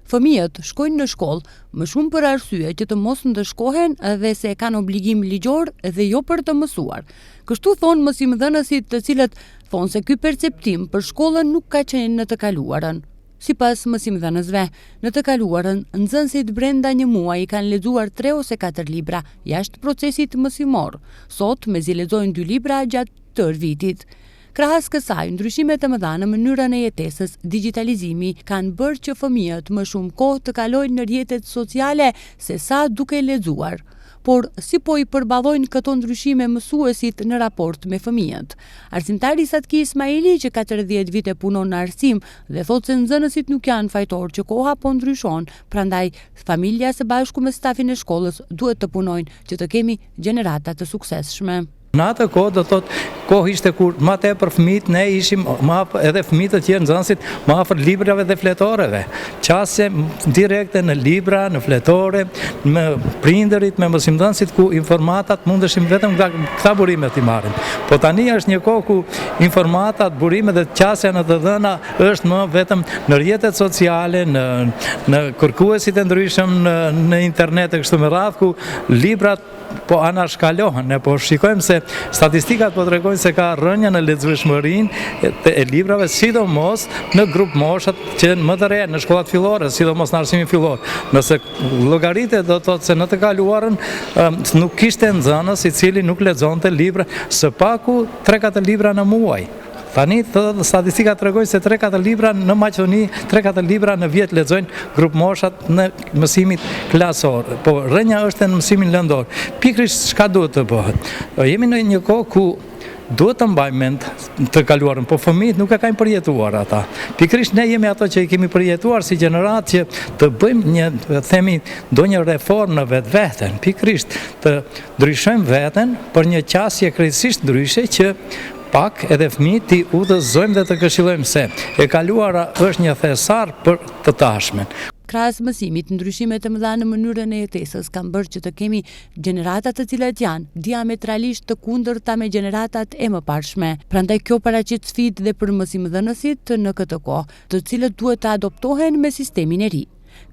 Fëmijët shkojnë në shkollë më shumë për arsye që të mos ndëshkohen dhe se kanë obligim ligjor dhe jo për të mësuar. Kështu thonë mësimdhënësit, të cilët thonë se ky perceptim për shkollën nuk ka qenë në të kaluarën. Sipas mësimdhënësve, në të kaluarën, nxënësit brenda një muaji kanë lexuar 3 ose 4 libra jashtë procesit mësimor. Sot mezi lexojnë 2 libra gjatë tërë vitit. Krahas kësaj, ndryshimet e mëdha në mënyrën e jetesës, digitalizimi kanë bërë që fëmijët më shumë kohë të kalojnë në rrjetet sociale se sa duke lexuar. Por si po i përballojnë këto ndryshime mësuesit në raport me fëmijët? Arsimtari Satki Ismaili, që 40 vite punon në arsim dhe thotë se nxënësit nuk janë fajtor që koha po ndryshon, prandaj familja së bashku me stafin e shkollës duhet të punojnë që të kemi gjenerata të suksesshme. Në atë kohë do thotë, kohë ishte kur më tepër fëmijët ne ishim edhe fëmijët të tjerë nxënësit më afër librave dhe fletoreve. Qasje direkte në libra, në fletore, me prindërit, me mësimdhënësit ku informatat mundeshim vetëm nga këta burime t'i marrim. Po tani është një kohë ku informatat, burimet dhe qasja në të dhëna është më vetëm në rrjetet sociale, në kërkuesit e ndryshëm në internet e kështu me radhë, ku librat po anashkalohen, ne po shikojmë se statistikat po tregojnë se ka rënje në lexueshmërinë e librave, sidomos në grup moshat që më të reja në shkollat fillore, sidomos në arsimin fillor. Nëse llogaritet do të thotë se në të kaluarën nuk kishte nxënës i cili nuk lexonte libra, së paku 3-4 libra në muaj. Tani statistikat tregojnë se 3-4 libra në Maqedoni, 3-4 libra në vit lexojnë grup moshat në mësimit klasor. Po rënja është në mësimin lëndor. Pikërisht çka duhet të bëhet? Jemi në një kohë ku duhet të mbajmë mend të kaluarën, po fëmijët nuk e kanë përjetuar ata. Pikërisht ne jemi ato që i kemi përjetuar si gjenerat që të bëjmë ndonjë reformë në vetveten, pikërisht të ndryshojmë veten për një qasje krejtësisht ndryshe që pak edhe fëmijët ti udhëzojmë dhe të këshillojmë se e kaluara është një thesar për të tashmen. Krahas mësimit, ndryshimet e mëdha në mënyrën e jetesës kanë bërë që të kemi gjenerata të cilat janë diametralisht të kundërta me gjeneratat e mëparshme. Prandaj kjo paraqit sfidë dhe për mësimdhënësit në këtë kohë, të cilët duhet të adoptohen me sistemin e ri.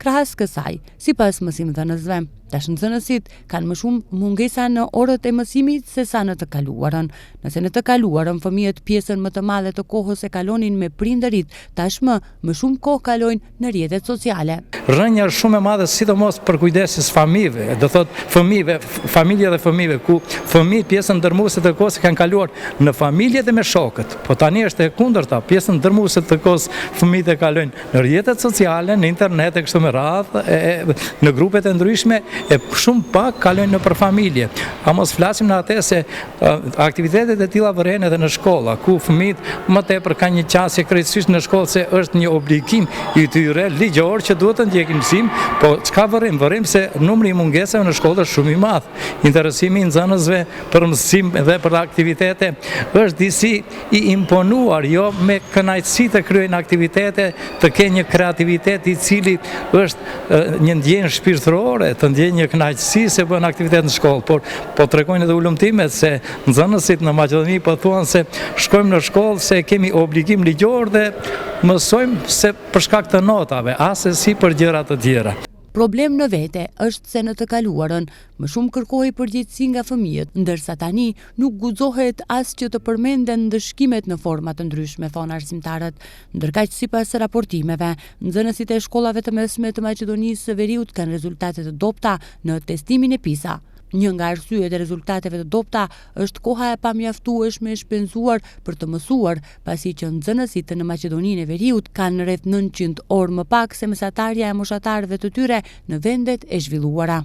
Krahas kësaj, sipas mësimdhënësve, tash nxënësit kanë më shumë mungesa në orët e mësimit se sa në të kaluarën. Nëse në të kaluarën fëmijët pjesën më të madhe të kohës e kalonin me prindërit, tashmë më shumë kohë kalojnë në rrjetet sociale. Rënja është shumë e madhe sidomos për kujdesin fëmijëve, do thotë fëmijëve, familje dhe fëmijëve, ku fëmijët pjesën ndërmuese të kohës kanë kaluar në familje dhe me shokët. Po tani është e kundërta, pjesën ndërmuese të kohës fëmijët e kalojnë në rrjetet sociale, në internet e kështu me radhë, në grupet e ndryshme, e shumë pak kalojnë në për familje. A mos flasim në atë se aktivitetet e tilla vëren edhe në shkolla, ku fëmijët më tepër kanë një qasje krejtësisht në shkollë se është një obligim i tyre ligjor që duhet të ndjekin mësim, po çka vërim? Vërim se numri i mungesave në shkollë është shumë i madh. Interesimi i nxënësve për mësim dhe për aktivitete është disi i imponuar, jo me kënaqësi të kryejnë aktivitete, të kenë një kreativitet i cili është një ndjenjë shpirtërore, të ndjenjë një kënaqësi se bën aktivitet në shkollë, por po tregojnë edhe ulëmtimet se nxënësit në Maqedoni po thuan se shkojmë në shkollë se kemi obligim ligjor dhe mësojmë se për shkak të notave, as si për gjëra të tjera. Problem në vete është se në të kaluarën më shumë kërkohej përgjegjësi nga fëmijët, ndërsa tani nuk guxohet as që të përmenden ndëshkimet në forma të ndryshme, thonë arsimtarët. Ndërkaq sipas raportimeve, nxënësit e shkollave të mesme të Maqedonisë së Veriut kanë rezultate të dobta në testimin e PISA. Një nga arsyet e rezultateve të dobta është koha e pamjaftueshme e shpenzuar për të mësuar, pasi që nxënësit në Maqedoninë e Veriut kanë rreth 900 orë më pak se mesatarja e moshatarëve të tyre në vendet e zhvilluara.